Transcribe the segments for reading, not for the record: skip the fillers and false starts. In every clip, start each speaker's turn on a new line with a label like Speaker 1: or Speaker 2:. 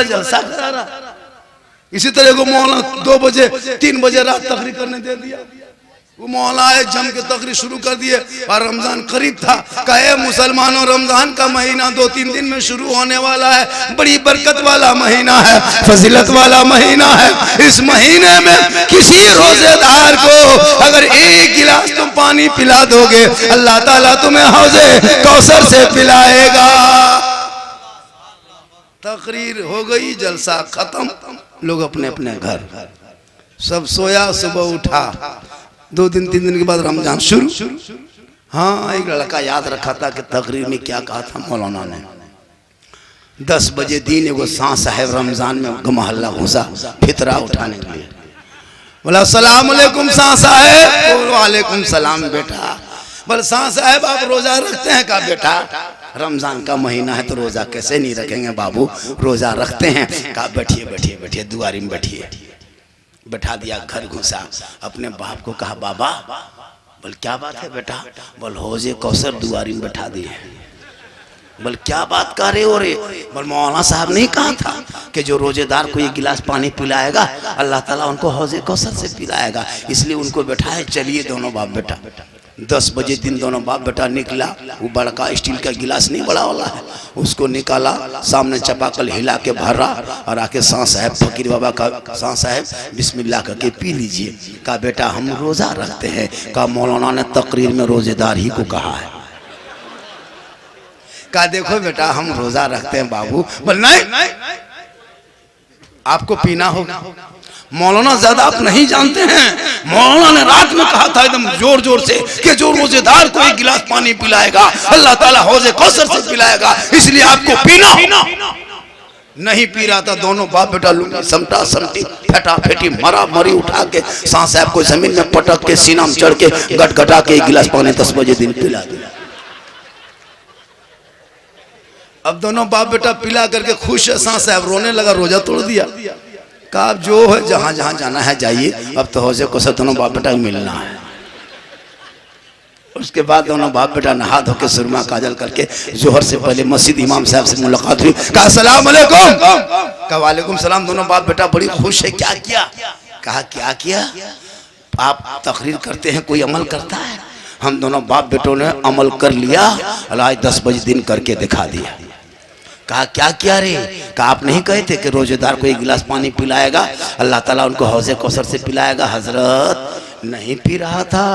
Speaker 1: वाला जलसा करा रहा। इसी तरह को मौलाना 2 बजे 3 बजे रात तकरीर करने दे दिया। वो मौला आए जम के तकरीर शुरू कर दिए और रमजान करीब था। कहे मुसलमानों, रमजान का महीना 2-3 दिन में शुरू होने वाला है, बड़ी बरकत वाला महीना है, फजीलत वाला महीना है। इस महीने में किसी रोजेदार को अगर 1 गिलास तुम पानी पिला दोगे, अल्लाह ताला तुम्हें हौजे कौसर से पिलाएगा। तकरीर हो गई, जलसा खत्म, लोग अपने अपने घर, सब सोया, सुबह उठा। 2 दिन 3 दिन के बाद रमजान शुरू। हाँ, एक लड़का याद रखा था कि तकरीर में क्या कहा था मौलाना ने। 10 बजे दिन एगो शाह साहब रमजान में मोहल्ला घुसा फितरा उठाने के लिए। बोला अस्सलाम वालेकुम शाह साहब। वालेकुम सलाम बेटा। बोले शाह साहब आप रोजा रखते हैं? कहा बेटा रमजान का महीना है तो रोजा कैसे नहीं रखेंगे बाबू, रोजा रखते हैं। कहा बैठिए बैठिए बैठिए, दुआरी में बैठिए। बैठा दिया, घर घुसा, अपने बाप को कहा बाबा। बोल क्या बात है बेटा? बोल हौजे कौसर दुआरी में बैठा दिए। बोल क्या बात कर रहे हो रे? बोल मौलाना साहब ने कहा था कि जो रोजेदार को 1 गिलास पानी पिलाएगा अल्लाह ताला उनको हौजे कौसर से पिलाएगा, इसलिए उनको बैठाए। चलिए दोनों बाप बेटा। 10 बजे दिन दोनों बाप बेटा निकला। वो बड़का स्टील का गिलास नहीं बड़ा वाला है, उसको निकाला, सामने चपाकल हिला के भरा और आके शाह साहब, फकीर बाबा का शाह साहब बिस्मिल्लाह करके पी लीजिए। कहा बेटा हम रोजा रखते हैं। कहा मौलाना ने तकरीर में रोजेदार ही को कहा है। कहा देखो बेटा हम रोजा रखते हैं बाबू। बोल नहीं, आपको पीना होगा। मौलाना ज्यादा आप नहीं जानते हैं, मौलाना ने रात में कहा था एकदम जोर जोर से कि जो रोजेदार को 1 गिलास पानी पिलाएगा अल्लाह ताला हौजे कौसर से पिलाएगा, इसलिए आपको पीना। नहीं पी रहा था। दोनों बाप बेटा लुंगी समटा समटी फेटा फेटी मरा मरी उठा के शाह साहब को जमीन में पटक के सीना में चढ़ के गटगटा के 1 गिलास पानी 10 बजे दिन पिला दिया। अब दोनों बाप बेटा पिला करके खुश है। शाह साहब रोने लगा, रोजा तोड़ दिया। कहा जो है जहां जहां जाना है जाइए, अब तो हौजे कौसर दोनों बाप बेटा मिलना है। उसके बाद दोनों बाप बेटा नहा धो के सुरमा काजल करके जोहर से पहले मस्जिद इमाम साहब से मुलाकात हुई। कहा अस्सलाम वालेकुम। कहा वालेकुम सलाम। दोनों बाप बेटा बड़ी खुश है। क्या किया? कहा क्या किया? आप तकरीर करते हैं, कोई अमल करता है? हम दोनों बाप बेटों ने अमल कर लिया, आज 10 बजे दिन करके दिखा दिया। कहा क्या किया रे? कहा आप नहीं कहे थे कि रोजेदार को 1 गिलास पानी पिलाएगा अल्लाह ताला उनको हौजे कौसर से पिलाएगा? हजरत नहीं पी रहा था,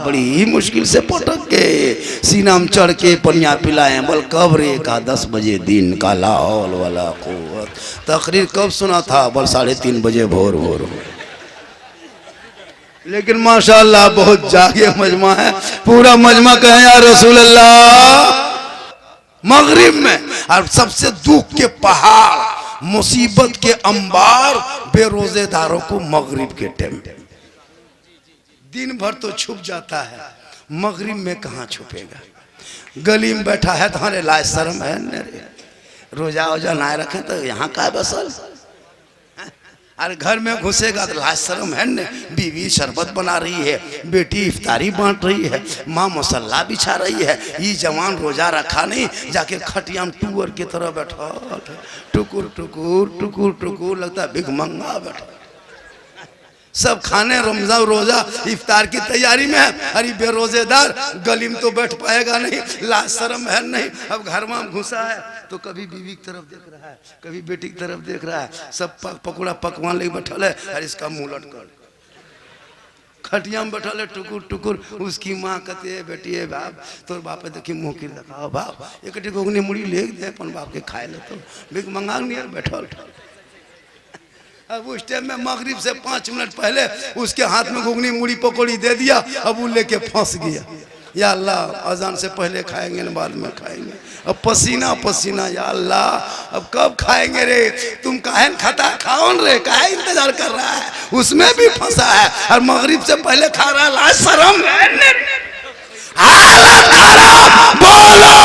Speaker 1: बड़ी मुश्किल से पटक के सीना में चढ़ के पनिया पिलाए। बोल कब रे? कहा 10 बजे दिन का ला हौल वाला कुव्वत। तकरीर कब सुना था? बोल 3:30 बजे भोर भोर। लेकिन माशाअल्लाह बहुत जागे मजमा है। पूरा मजमा कहे या रसूल अल्लाह। मगरिब में और सबसे दुख के पहाड़, मुसीबत के अंबार बेरोजेदारों को मगरिब के टाइम। दिन भर तो छुप जाता है, मगरिब में कहाँ छुपेगा? गली में बैठा है तो हमारे लाज शर्म है न रे, रोजा वोजा ना रखे तो यहाँ का बसल। अरे घर में घुसेगा तो लाज शर्म है न। बीवी शरबत बना रही है, बेटी इफ्तारी बांट रही है, माँ मसल्ला बिछा रही है, ये जवान रोजा रखा नहीं, जाके खटिया में टूअर की तरह बैठा टुकुर टुकुर टुकुर टुकुर, लगता है भिखमंगा बैठा। सब खाने रमजान रोजा इफ्तार की तैयारी में है। अरे बेरोजेदार गली में तो बैठ पाएगा नहीं, लाज शर्म है नहीं। अब घर में घुसा है तो कभी बीवी की तरफ देख रहा है, कभी बेटी की तरफ देख रहा है, सब पकौड़ा पकवान लेके बैठल है। अरे इसका मुंह लटकल, खटिया में बैठल है टुकुर टुकुर। उसकी माँ कहती है बेटी है बाप तोर बाप देखी मुँह की दिखाओ बाप, एक घुगनी मुड़ी ले दे अपन बाप के खाए ले तो भिख मंगा नहीं बैठल। अब उस टाइम में मगरिब से 5 मिनट पहले उसके हाथ में घुगनी मुड़ी पकौड़ी दे दिया, अब वो लेके फंस गया। या अल्लाह अजान से पहले खाएंगे न बाद में खाएंगे। अब पसीना पसीना, या अल्लाह अब कब खाएंगे रे? तुम काहे खाता? खाओ रे, काहे इंतजार कर रहा है? उसमें भी फंसा है और मगरिब से पहले खा रहा है। लाज शर्म बोलो।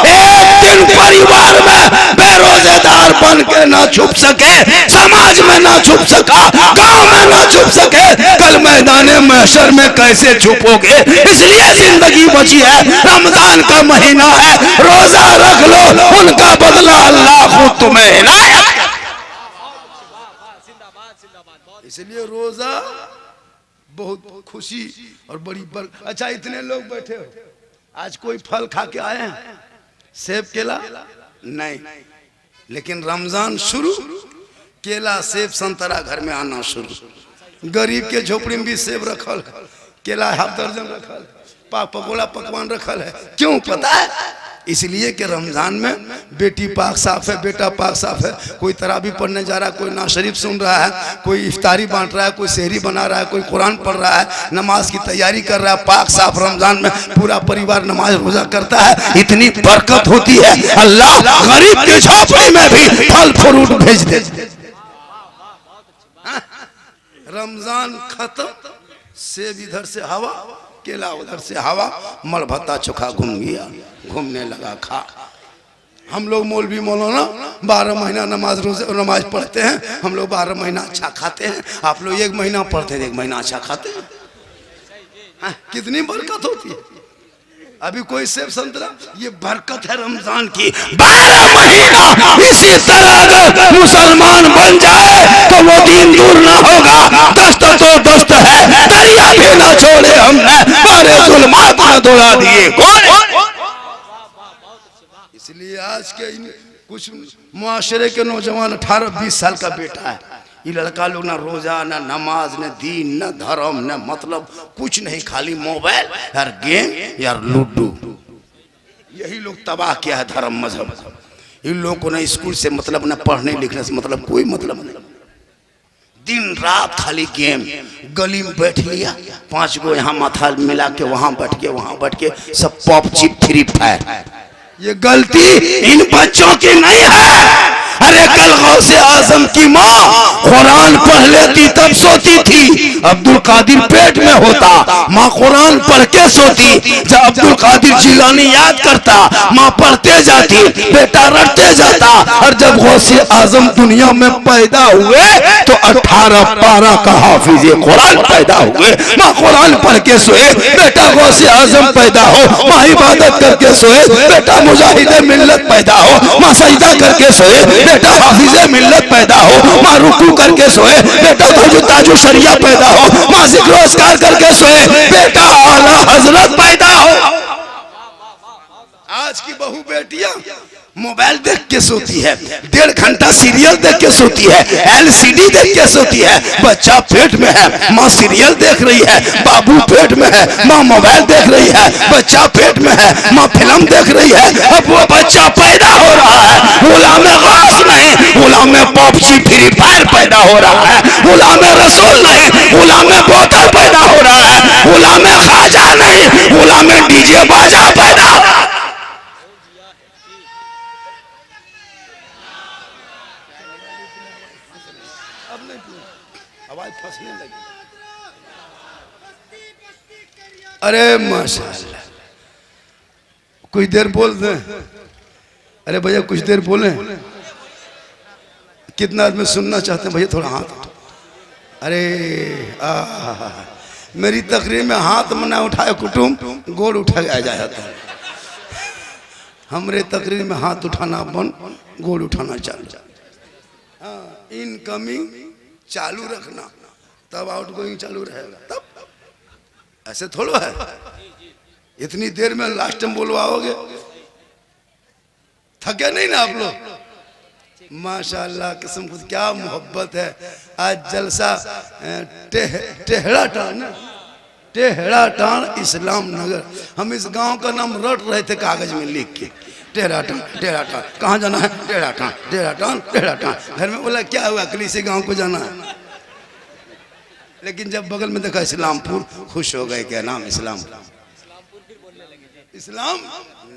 Speaker 1: एक दिन परिवार में बेरोजेदार बन के ना छुप सके, समाज में ना छुप सका, गांव में ना छुप सके, कल मैदान महशर में कैसे छुपोगे? इसलिए जिंदगी बची है, रमजान का महीना है, रोजा रख लो, उनका बदला अल्लाह खुद तुम्हें इनायत। इसलिए रोजा बहुत खुशी और बड़ी अच्छा इतने लोग बैठे हो, आज कोई फल खा के आए हैं? सेब केला नहीं, लेकिन रमजान शुरू, केला सेब संतरा घर में आना शुरू। गरीब के झोपड़ी में भी सेब रखल, केला हाफ दर्जन रखल, पकोड़ा पकवान रखल है। क्यों पता है? इसलिए कि रमजान में बेटी पाक साफ है, बेटा पाक साफ है। कोई तरावी पढ़ने जा रहा है, कोई ना शरीफ सुन रहा है, कोई इफ्तारी बांट रहा है, कोई सेहरी बना रहा है, कोई कुरान पढ़ रहा है, नमाज की तैयारी कर रहा है। पाक साफ रमजान में पूरा परिवार नमाज रोजा करता है, इतनी बरकत होती है। अल्लाह गरीब के झोपड़ी में भी फल फ्रूट भेज दे। रमजान खत्म, सेब इधर से हवा, केला उधर से हवा, मल भत्ता चोखा घूम गया, घूमने लगा खा। हम लोग मौलवी मौलाना 12 महीना नमाज पढ़ते हैं, हम लोग 12 महीना अच्छा खाते हैं। आप लोग 1 महीना पढ़ते हैं, 1 महीना अच्छा खाते हैं। कितनी बरकत होती है। अभी कोई सेब संतरा, ये बरकत है रमजान की। 12 महीना इसी तरह अगर मुसलमान बन जाए तो वो दिन दूर ना होगा। दस्त तो दस्त है, दरिया भी ना छोड़े हमने, मारे जुल्मात में दौड़ा दिए। इसलिए आज के कुछ मुआशरे के नौजवान 18-20 साल का बेटा है, ये लड़का लोग ना रोजा, ना नमाज, न दीन, न धर्म, न मतलब कुछ नहीं, खाली मोबाइल यार, गेम यार, लूडो। यही लोग तबाह किया है धर्म मजहब। इन लोगों को ना स्कूल से मतलब, ना पढ़ने लिखने से मतलब, कोई मतलब नहीं। दिन रात खाली गेम। गली में बैठ लिया, 5 गो यहाँ माथा मिला के वहां बैठ के सब पबजी फ्री फायर। ये गलती इन बच्चों की नहीं है। अरे कल गौसे आजम की माँ कुरान पढ़ लेती तब सोती थी, अब्दुल कादिर पेट में होता, माँ कुरान पढ़ के सोती। जब अब्दुल कादिर जिलानी याद करता, माँ पढ़ते जाती, बेटा रटते जाता। और जब गौसे आजम दुनिया में पैदा हुए तो 18 पारा का हाफिज कुरान पैदा हुए। माँ कुरान पढ़ के सोए, बेटा गौसे आजम पैदा हो। माँ इबादत करके सोए, बेटा मुजाहिदे मिल्लत पैदा हो। माँ सजदा करके सोए, बेटा हाफिज़े मिल्लत पैदा हो। माँ रुकू करके सोए, बेटा ताजु शरिया पैदा हो। माँ जिक्र अस्कार करके सोए, बेटा आला हजरत पैदा हो। आज की बहू बेटियां मोबाइल देख के सोती है, 1.5 घंटा सीरियल देख के सोती है, LCD देख के सोती है। बच्चा पेट में है, माँ सीरियल देख रही है, बाबू पेट में है, माँ मोबाइल देख रही है। बच्चा पेट में है, माँ फिल्म देख रही है। अब वो बच्चा पैदा हो रहा है, गुलाम गास नहीं, गुलाम पबजी फ्री फायर पैदा हो रहा है। गुलाम रसूल नहीं, गुलाम बोतल पैदा हो रहा है। गुलाम खाजा नहीं, गुलाम डीजे बाजा पैदा। आवाज फंसने लगी। अरे माशाअल्लाह, कुछ देर बोल दें। अरे भैया कुछ देर बोलें। कितना आदमी सुनना चाहते हैं भैया? थोड़ा हाथ उठाओ। अरे मेरी तकरीर में हाथ में ना उठाए कुटुम, गोड़ उठा जाता है। हमरे तकरीर में हाथ उठाना बंद, गोड़ उठाना चालू। इनकमिंग चालू रखना, तब आउटगोइंग चालू रहेगा। तब ऐसे थोड़ा है, इतनी देर में लास्ट में बोलवाओगे। थके नहीं ना आप लोग? माशाल्लाह, किस्म खुद क्या मोहब्बत है। आज जलसा टेहड़ा टान, टेहड़ा टान इस्लाम नगर। हम इस गांव का नाम रट रहे थे कागज में लिख के, टेढ़ा टान, टेढ़ा टान। कहाँ जाना है? टेढ़ा टान, टेढ़ा टान, टेढ़ा टान। घर में बोला क्या हुआ, कलीसी गांव को जाना है। लेकिन जब बगल में देखा इस्लामपुर, खुश हो गए। क्या नाम? इस्लाम इस्लाम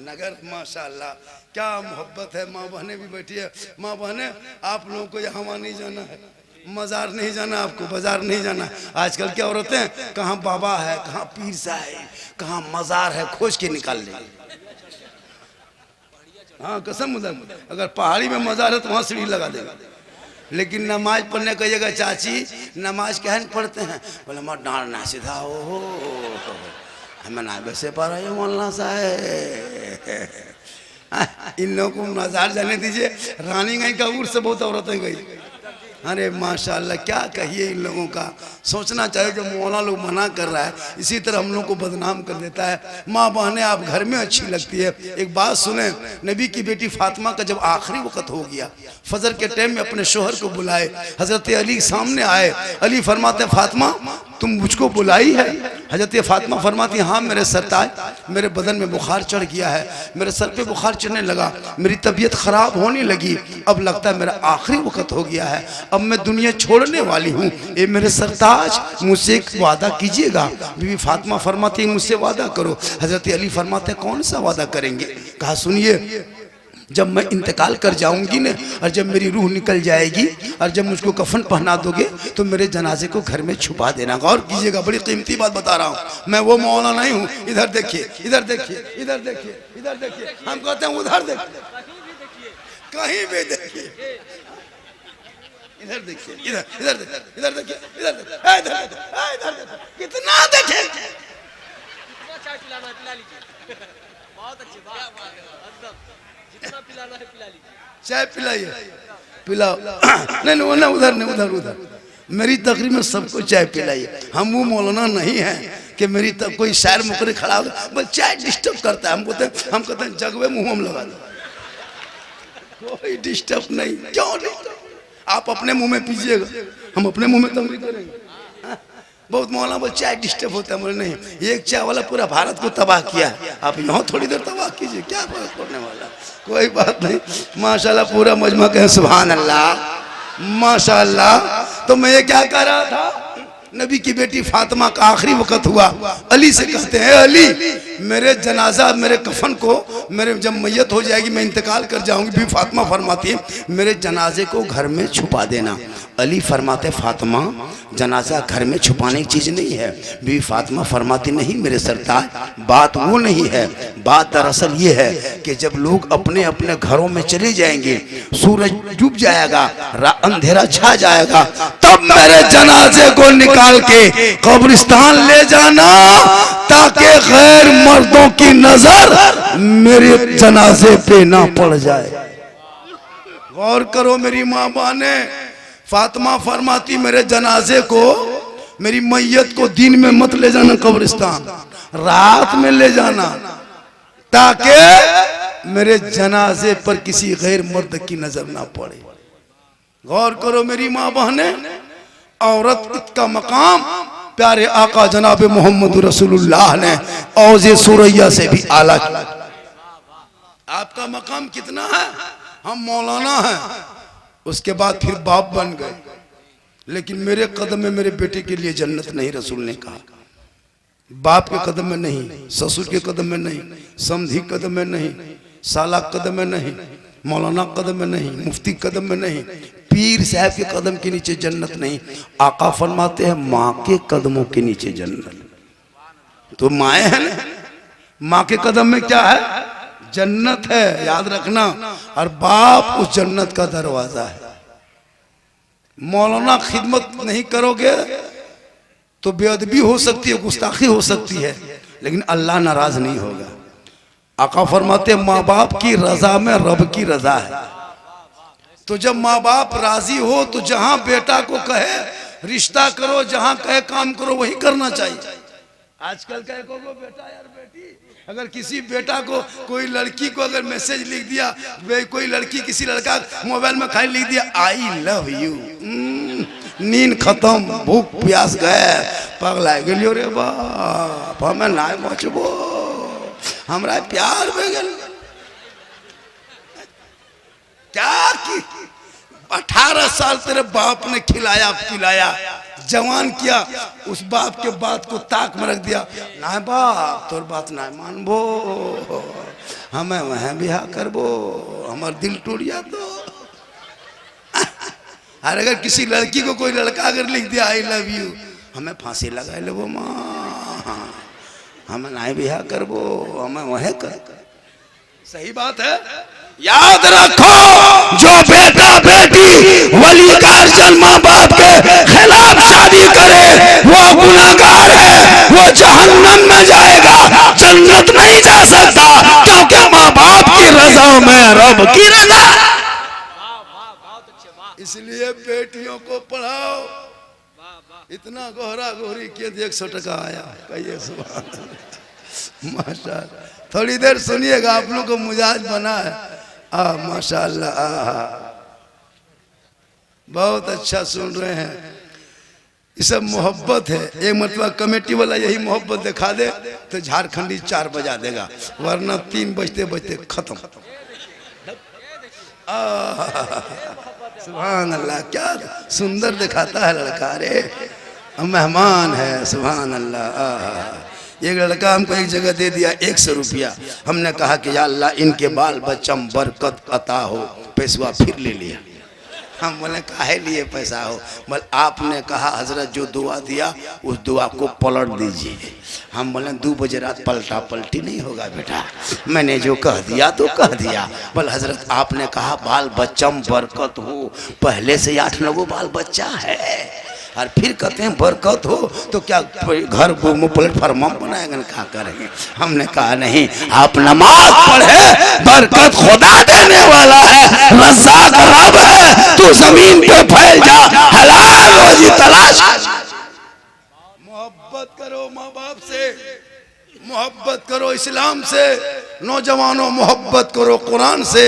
Speaker 1: नगर। माशाल्लाह, क्या मोहब्बत है। माँ बहनें भी बैठी है। माँ बहनें, आप लोगों को यहाँ नहीं जाना है, मजार नहीं जाना, आपको बाजार नहीं जाना। आजकल क्या औरतें, कहाँ बाबा है, कहाँ पीर साहब, कहाँ मजार है, खोज के निकाल ले। हाँ कसम, अगर पहाड़ी में मजार है तो वहाँ सीढ़ी लगा देगा। लेकिन नमाज पढ़ने कहिएगा, चाची नमाज क्या पढ़ते हैं? बोले माँ डांटना सीधा हो, हमें ना वैसे पा रहे मौलाना साहब। इन लोगों को मजार जाने दीजिए। रानीगंज का उर्स से बहुत औरतें गई। अरे माशाल्लाह, क्या कहिए इन लोगों का। सोचना चाहिए जो मौलाना लोग मना कर रहा है इसी तरह हम लोग को बदनाम कर देता है। माँ बहनें आप घर में अच्छी लगती है। एक बात सुने, नबी की बेटी फातिमा का जब आखिरी वक्त हो गया, फजर के टाइम में अपने शोहर को बुलाए, हजरत अली सामने आए। अली फरमाते फातिमा तुम मुझको बुलाई है? हजरत फातिमा फरमाती हाँ मेरे सरताज, मेरे बदन में बुखार चढ़ गया है, मेरे सर पे बुखार चढ़ने लगा, मेरी तबीयत खराब होने लगी, अब लगता है मेरा आखिरी वक्त हो गया है, अब मैं दुनिया छोड़ने वाली हूँ। ये मेरे सरताज मुझसे एक वादा कीजिएगा। बीवी फातिमा फरमाती मुझसे वादा करो। हजरत अली फरमाते कौन सा वादा करेंगे? कहा सुनिए, जब मैं इंतकाल कर जाऊंगी ना और जब मेरी रूह निकल जाएगी और जब मुझको कफन पहना दोगे तो मेरे जनाजे को घर में छुपा देना। गौर कीजिएगा, बड़ी कीमती बात बता रहा हूँ, मैं वो मौलाना नहीं हूँ। इधर देखिए, इधर देखिए, इधर देखिए, इधर देखिए, हम कहते हैं उधर देखिए, कहीं भी देखिए, इधर देखिए, इधर इधर देखिए, इधर देखिए, इधर देखिए, इधर देखिए, कितना देखे।
Speaker 2: चाय पिलाना है पिला लीजिए, बहुत अच्छी बात, जितना पिलाना है पिला लीजिए।
Speaker 1: चाय पिलाइए, पिलाओ। नहीं नहीं ना, उधर नहीं, उधर उधर। मेरी तकरीर में सबको चाय पिलाइए। हम वो मौलाना नहीं है कि मेरी तक कोई शायर मुकरे खड़ा हो बस चाय डिस्टर्ब करता है। हम कहते हैं जगवे मुंह में लगा दो, कोई डिस्टर्ब नहीं। क्यों डिस्टर्ब? आप अपने मुंह में पीजिएगा, हम अपने मुंह में तकरीर करेंगे। बहुत मौलाना बोल चाय डिस्टर्ब होता है। बोले नहीं, एक चाय वाला पूरा भारत को तबाह किया, आप यहाँ थोड़ी देर तबाह कीजिए, क्या फर्क पड़ने वाला, कोई बात नहीं। माशाल्लाह पूरा मजमा कहे सुभान अल्लाह, माशाल्लाह। तो मैं ये क्या कह रहा था, नबी की बेटी फातिमा का आखिरी वक्त हुआ। अली से कहते हैं अली मेरे जनाजा, मेरे कफन को, मेरे जब मैयत हो जाएगी, मैं इंतकाल कर जाऊंगी, बीवी फातिमा फरमाती है मेरे जनाजे को घर में छुपा देना। अली फरमाते फातिमा जनाजा घर में छुपाने की चीज़ नहीं है। बीवी फातिमा फरमाती नहीं मेरे सरताज, बात वो नहीं है, बात दरअसल ये है कि जब लोग अपने अपने घरों में चले जाएंगे, सूरज डूब जाएगा, अंधेरा छा जाएगा, तब मेरे जनाजे को निकाल के कब्रिस्तान ले जाना ताकि गैर मर्दों की नजर मेरे जनाजे पे ना पड़ जाए। गौर करो मेरी माँ बहने, फातिमा फरमाती मेरे जनाजे को, मेरी मैयत को दिन में मत ले जाना कब्रिस्तान, रात में ले जाना ताकि मेरे जनाजे पर किसी गैर मर्द की नजर ना पड़े। गौर करो मेरी माँ बहने, औरत का मकाम प्यारे आका जनाब मोहम्मद रसूलुल्लाह ने औज़े सुरैया से भी आला किया। आपका मकाम कितना है? हम मौलाना हैं, उसके बाद फिर बाप बन गए, लेकिन मेरे कदम में मेरे बेटे के लिए जन्नत नहीं, रसूल ने कहा। बाप के कदम में नहीं, ससुर के कदम में नहीं, समधी कदम में नहीं, साला कदम में नहीं, मौलाना कदम में नहीं, मुफ्ती कदम में नहीं, पीर साहब के कदम के नीचे जन्नत नहीं। आका फरमाते हैं माँ के कदमों के नीचे जन्नत। तो माए है ना, माँ के कदम में क्या है? जन्नत है, याद रखना। और बाप उस जन्नत का दरवाजा है। मौलाना खिदमत नहीं करोगे तो बेअदबी हो सकती है, गुस्ताखी हो सकती है, लेकिन अल्लाह नाराज नहीं होगा। आका फरमाते माँ बाप की रजा में रब की रजा है। तो जब माँ बाप राजी हो तो जहां बेटा को कहे रिश्ता करो, जहां कहे काम करो, वही करना चाहिए। आजकल कहे को बेटा यार बेटी, अगर किसी बेटा को कोई लड़की को अगर मैसेज लिख दिया, कोई लड़की किसी लड़का मोबाइल में खाली लिख दिया आई लव यू, नींद खत्म, भूख प्यास गए, पगला गेलियो रे बाप, हमें ना बचबो, हमरा प्यार में गल क्या की 18 साल तेरे बाप ने खिलाया पिलाया, जवान किया, उस बाप के बात को ताक में रख दिया। ना बाप तोर बात ना मानबो, हमें वह बिहार करबो, हमार दिल टूटिया तो। और अगर किसी लड़की को कोई लड़का अगर लिख दिया आई लव यू, हमें फांसी लगा लेबो माँ, हमें ना बिहार करबो, हमें वह कर। सही बात है। याद रखो जो बेटा बेटी वली का अर्जन माँ बाप के खिलाफ शादी करे वो गुनाहगार है, वो जहन्नम में जाएगा, जन्नत नहीं जा सकता, क्योंकि माँ बाप की रजा में रब की रजा। इसलिए बेटियों को पढ़ाओ।
Speaker 2: वाह वाह
Speaker 1: इतना गोहरा गोहरी किए 100 टका आया। कहिए सुभान अल्लाह। माशाअल्लाह, थोड़ी देर सुनिएगा, आप लोग को मिजाज बना है। माशाअल्लाह, बहुत अच्छा सुन रहे हैं। ये सब मोहब्बत है। एक मतलब कमेटी वाला यही मोहब्बत दिखा दे तो झारखंडी 4 बजा देगा, वरना 3 बजते बजते खत्म। सुभान अल्लाह, क्या सुंदर दिखाता है लड़का। रे मेहमान है, सुभान अल्लाह। एक लड़का हमको एक जगह दे दिया 100 रुपया। हमने कहा कि या अल्लाह इनके बाल बच्चा में बरकत अता हो। पैसा फिर ले लिया। हम बोले काहे लिए पैसा हो? बोले आपने कहा हजरत जो दुआ दिया उस दुआ को पलट दीजिए। हम बोले 2 बजे रात पलटा पलटी नहीं होगा बेटा, मैंने जो कह दिया तो कह दिया। बोले हजरत आपने कहा बाल बच्चा में बरकत हो, पहले से 8-9 बाल बच्चा है और फिर कहते हैं बरकत हो, तो क्या घर प्लेटफार्म बनाएंगे ना, क्या करेंगे? हमने कहा नहीं, आप नमाज पढ़े, बरकत खुदा देने वाला है, रज़्ज़ाक़ रब है, तू जमीन पे फैल जा, हलाल रोजी तलाश। मोहब्बत करो माँ बाप से, मोहब्बत करो इस्लाम से। नौजवानों मोहब्बत करो कुरान से,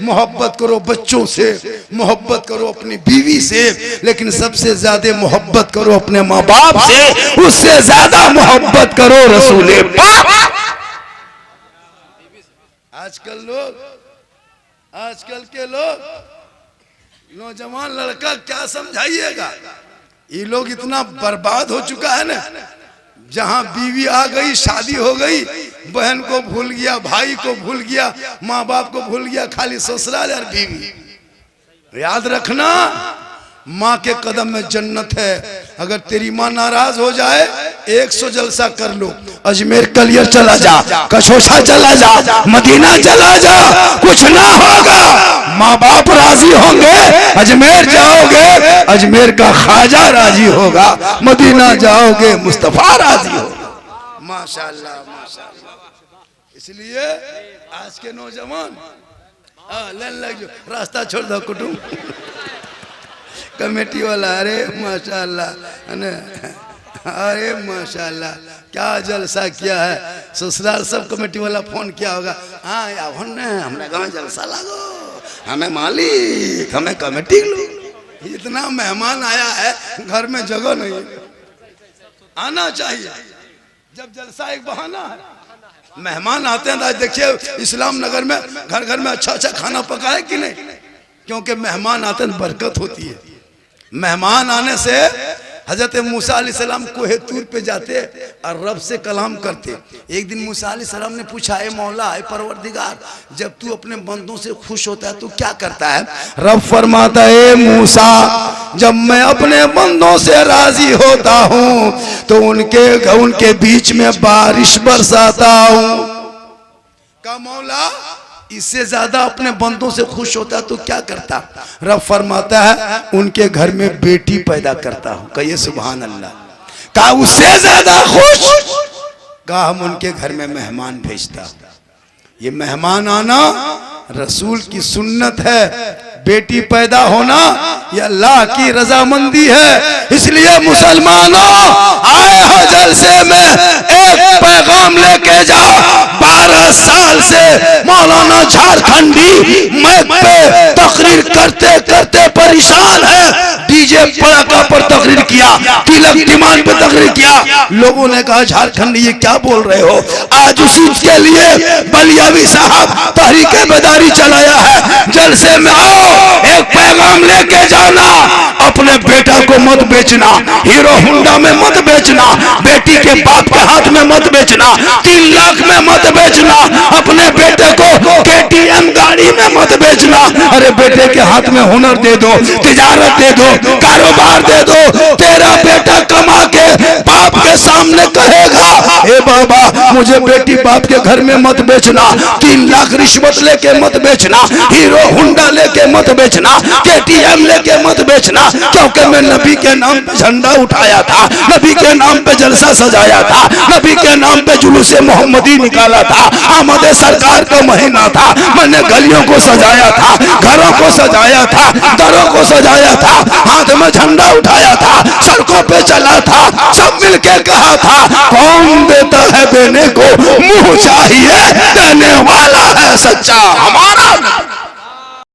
Speaker 1: मोहब्बत करो बच्चों से, मोहब्बत करो अपनी बीवी से, लेकिन सबसे ज्यादा मोहब्बत करो अपने माँ बाप से, उससे ज्यादा मोहब्बत करो रसूल पाक। आजकल के लोग नौजवान लड़का क्या समझाइएगा, ये लोग इतना बर्बाद हो चुका है ना। जहां बीवी आ गई, शादी हो गई, बहन को भूल गया, भाई को भूल गया, माँ बाप को भूल गया, खाली ससुराल और बीवी। याद रखना, माँ के कदम में जन्नत है। अगर तेरी माँ नाराज हो जाए 100 जलसा कर लो, अजमेर कलियर चला जा, कछोसा चला जा, मदीना चला जा, कुछ ना होगा। माँ बाप राजी होंगे, अजमेर जाओगे, अजमेर का ख्वाजा राजी होगा, मदीना जाओगे, मुस्तफा राजी होगा। माशाअल्लाह माशाअल्लाह। इसलिए आज के नौजवान लग जो रास्ता छोड़ दो कुटुंब कमेटी वाला, अरे माशाअल्लाह, अरे माशाअल्लाह क्या जलसा किया है। ससुराल सब कमेटी वाला फोन किया होगा, हाँ यार हमारे गाँव में जलसा लागो, हमें मालिक, हमें कमेटी लो। इतना मेहमान आया है, घर में जगह नहीं, आना चाहिए। जब जलसा एक बहाना है, मेहमान आते हैं। आज देखिए इस्लाम नगर में घर घर में अच्छा अच्छा खाना पका है कि नहीं, क्योंकि मेहमान आते हैं, बरकत होती है। मेहमान आने से हजरत मूसा अलैहिस्सलाम कोहे तूर पे जाते और रब से कलाम करते। एक दिन मूसा अलैहिस्सलाम ने पूछा, ए मौला, ए परवरदिगार, जब तू अपने बंदों से खुश होता है तो क्या करता है? रब फरमाता है, मूसा, जब मैं अपने बंदों से राजी होता हूँ तो उनके बीच में बारिश बरसाता हूँ। का मौला इससे ज्यादा अपने बंदों से खुश होता तो क्या करता? रब फरमाता है, उनके घर में बेटी पैदा करता हूं। कहिए सुभान अल्लाह। कहा उससे ज्यादा खुश, कहा हम उनके घर में मेहमान भेजता। ये मेहमान आना रसूल की सुन्नत है। बेटी पैदा होना ये अल्लाह की रजामंदी है। इसलिए मुसलमानों, आए हो जलसे में, एक पैगाम लेके जाओ। 12 साल से मौलाना झारखंडी मैक पे तकरीर करते करते परेशान है। डीजे पड़ाका पर तकरीर किया, तिलक डिमांड पे तकरीर किया। लोगों ने कहा झारखंडी ये क्या बोल रहे हो? आज उसी के लिए बलियावी साहब तहरीके बेदारी चलाया है। जलसे में आओ, एक पैगाम लेके जाना। अपने बेटा को मत बेचना, हीरो होंडा में मत बेचना, बेटी के बाप के हाथ में मत बेचना, 3 लाख में मत बेचना, अपने बेटे को KTM गाड़ी में मत बेचना। अरे बेटे के हाथ में हुनर दे दो, तिजारत दे दो, कारोबार दे दो। तेरा बेटा कमा के बाप के सामने कहेगा, हे बाबा मुझे बेटी बाप के घर में मत बेचना, 3 लाख रिश्वत लेके मत बेचना, हीरो हुंडा लेके मत बेचना, KTM लेके मत बेचना, क्योंकि मैं नबी के नाम पे झंडा उठाया था, नबी के नाम पे जलसा सजाया था, नबी के नाम पे जुलूसे मोहम्मदी निकाला था, आमद सरकार का महीना था, मैंने गलियों को सजाया था, घरों को सजाया था, दरों को सजाया था, हाथ में झंडा उठाया था, सड़कों पे चला था, सब मिलके कहा था कौन देता है देने को, मुंह चाहिए देने वाला है सच्चा।